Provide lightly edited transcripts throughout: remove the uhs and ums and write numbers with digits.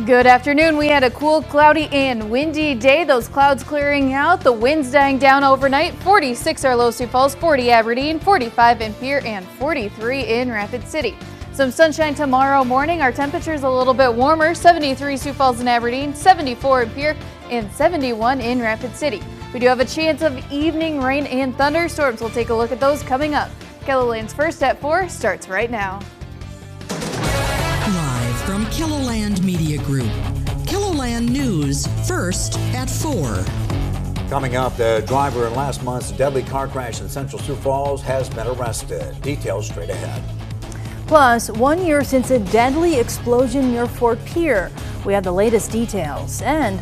Good afternoon. We had a cool, cloudy and windy day. Those clouds clearing out, the winds dying down overnight. 46 are low Sioux Falls, 40 Aberdeen, 45 in Pierre, and 43 in Rapid City. Some sunshine tomorrow morning. Our temperatures a little bit warmer. 73 Sioux Falls and Aberdeen, 74 in Pierre, and 71 in Rapid City. We do have a chance of evening rain and thunderstorms. We'll take a look at those coming up. KELOLAND's First at 4 starts right now. Live from KELOLAND Media Group. KELOLAND News, First at 4. Coming up, the driver in last month's deadly car crash in Central Sioux Falls has been arrested. Details straight ahead. Plus, 1 year since a deadly explosion near Fort Pierre. We have the latest details. And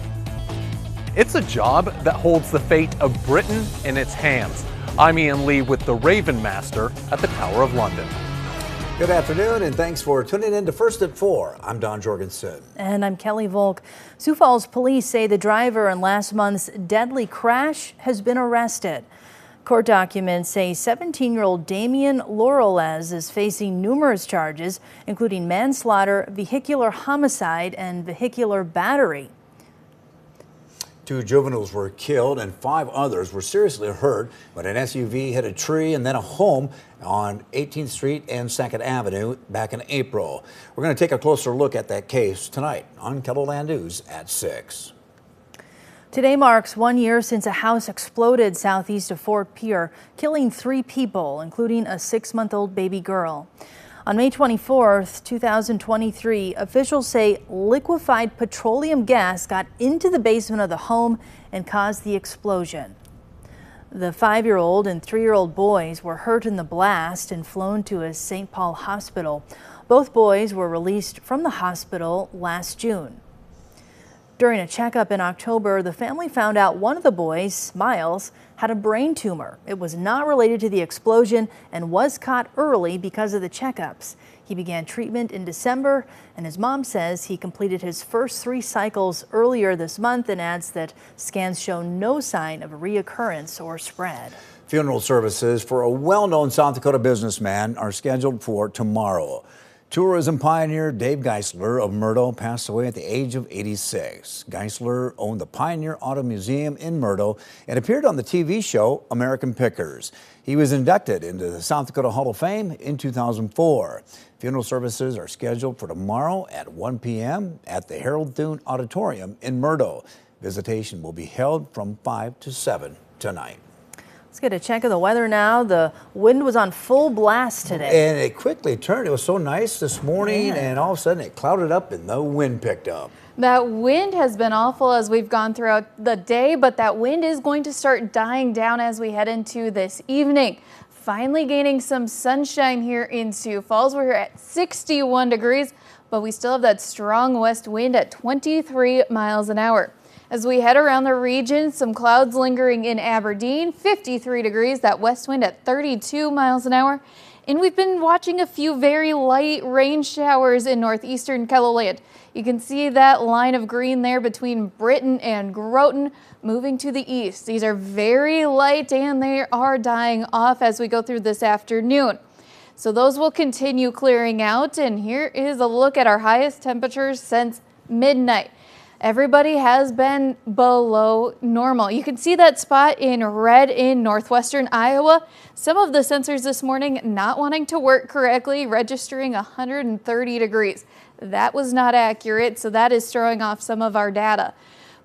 it's a job that holds the fate of Britain in its hands. I'm Ian Lee with the Raven Master at the Tower of London. Good afternoon, and thanks for tuning in to First at 4. I'm Don Jorgensen. And I'm Kelly Volk. Sioux Falls police say the driver in last month's deadly crash has been arrested. Court documents say 17-year-old Damian Laurelez is facing numerous charges, including manslaughter, vehicular homicide, and vehicular battery. 2 juveniles were killed and 5 others were seriously hurt when an SUV hit a tree and then a home on 18th Street and 2nd Avenue back in April. We're going to take a closer look at that case tonight on KELOLAND News at 6. Today marks 1 year since a house exploded southeast of Fort Pierre, killing 3 people, including a 6-month-old baby girl. On May 24th, 2023, officials say liquefied petroleum gas got into the basement of the home and caused the explosion. The 5-year-old and 3-year-old boys were hurt in the blast and flown to a St. Paul hospital. Both boys were released from the hospital last June. During a checkup in October, the family found out one of the boys, Miles, had a brain tumor. It was not related to the explosion and was caught early because of the checkups. He began treatment in December, and his mom says he completed his first 3 cycles earlier this month and adds that scans show no sign of a reoccurrence or spread. Funeral services for a well-known South Dakota businessman are scheduled for tomorrow. Tourism pioneer Dave Geisler of Murdo passed away at the age of 86. Geisler owned the Pioneer Auto Museum in Murdo and appeared on the TV show American Pickers. He was inducted into the South Dakota Hall of Fame in 2004. Funeral services are scheduled for tomorrow at 1 p.m. at the Harold Thune Auditorium in Murdo. Visitation will be held from 5 to 7 tonight. Let's get a check of the weather now. The wind was on full blast today. And it quickly turned. It was so nice this morning, and all of a sudden it clouded up and the wind picked up. That wind has been awful as we've gone throughout the day, but that wind is going to start dying down as we head into this evening. Finally gaining some sunshine here in Sioux Falls. We're at 61 degrees, but we still have that strong west wind at 23 miles an hour. As we head around the region, some clouds lingering in Aberdeen, 53 degrees, that west wind at 32 miles an hour. And we've been watching a few very light rain showers in northeastern KELOLAND. You can see that line of green there between Britain and Groton moving to the east. These are very light and they are dying off as we go through this afternoon. So those will continue clearing out. And here is a look at our highest temperatures since midnight. Everybody has been below normal. You can see that spot in red in northwestern Iowa. Some of the sensors this morning not wanting to work correctly, registering 130 degrees. That was not accurate, so that is throwing off some of our data.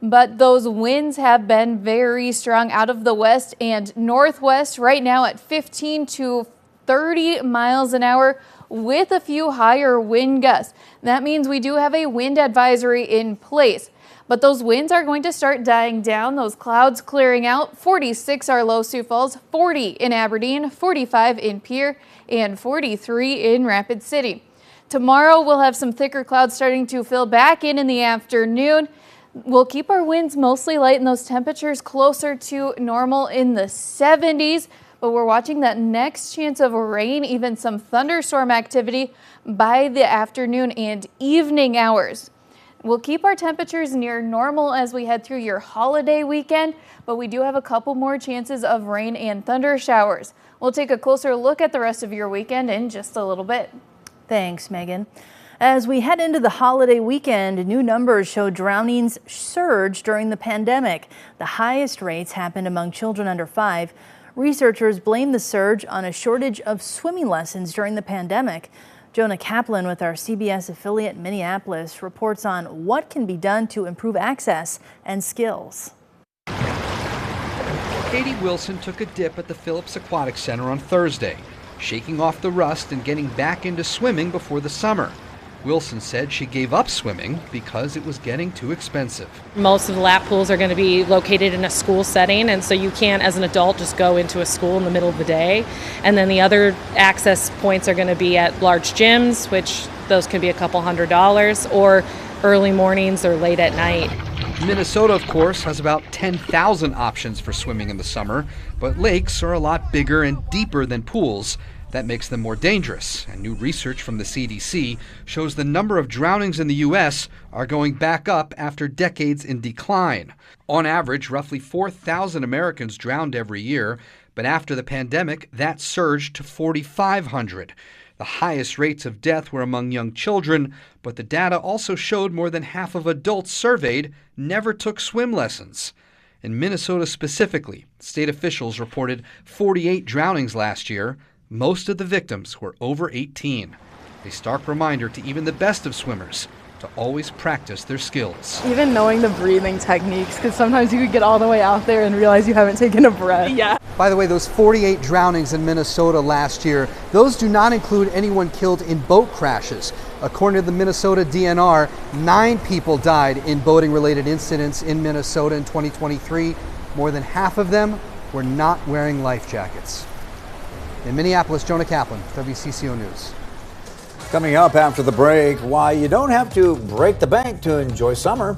But those winds have been very strong out of the west and northwest right now at 15 to 30 miles an hour, with a few higher wind gusts. That means we do have a wind advisory in place, but those winds are going to start dying down, those clouds clearing out. 46 are low Sioux Falls, 40 in Aberdeen, 45 in Pierre, and 43 in Rapid City. Tomorrow we'll have some thicker clouds starting to fill back in the afternoon. We'll keep our winds mostly light and those temperatures closer to normal in the 70s. But we're watching that next chance of rain, even some thunderstorm activity by the afternoon and evening hours. We'll keep our temperatures near normal as we head through your holiday weekend, but we do have a couple more chances of rain and thunder showers. We'll take a closer look at the rest of your weekend in just a little bit. Thanks, Megan. As we head into the holiday weekend, new numbers show drownings surge during the pandemic. The highest rates happened among children under 5. Researchers blame the surge on a shortage of swimming lessons during the pandemic. Jonah Kaplan with our CBS affiliate Minneapolis reports on what can be done to improve access and skills. Katie Wilson took a dip at the Phillips Aquatic Center on Thursday, shaking off the rust and getting back into swimming before the summer. Wilson said she gave up swimming because it was getting too expensive. Most of the lap pools are going to be located in a school setting, and so you can't, as an adult, just go into a school in the middle of the day. And then the other access points are going to be at large gyms, which those can be a couple $100s, or early mornings or late at night. Minnesota, of course, has about 10,000 options for swimming in the summer, but lakes are a lot bigger and deeper than pools. That makes them more dangerous, and new research from the CDC shows the number of drownings in the U.S. are going back up after decades in decline. On average, roughly 4,000 Americans drowned every year, but after the pandemic, that surged to 4,500. The highest rates of death were among young children, but the data also showed more than half of adults surveyed never took swim lessons. In Minnesota specifically, state officials reported 48 drownings last year. Most of the victims were over 18. A stark reminder to even the best of swimmers to always practice their skills. Even knowing the breathing techniques, because sometimes you could get all the way out there and realize you haven't taken a breath. Yeah. By the way, those 48 drownings in Minnesota last year, those do not include anyone killed in boat crashes. According to the Minnesota DNR, 9 people died in boating-related incidents in Minnesota in 2023. More than half of them were not wearing life jackets. In Minneapolis, Jonah Kaplan, WCCO News. Coming up after the break, why you don't have to break the bank to enjoy summer.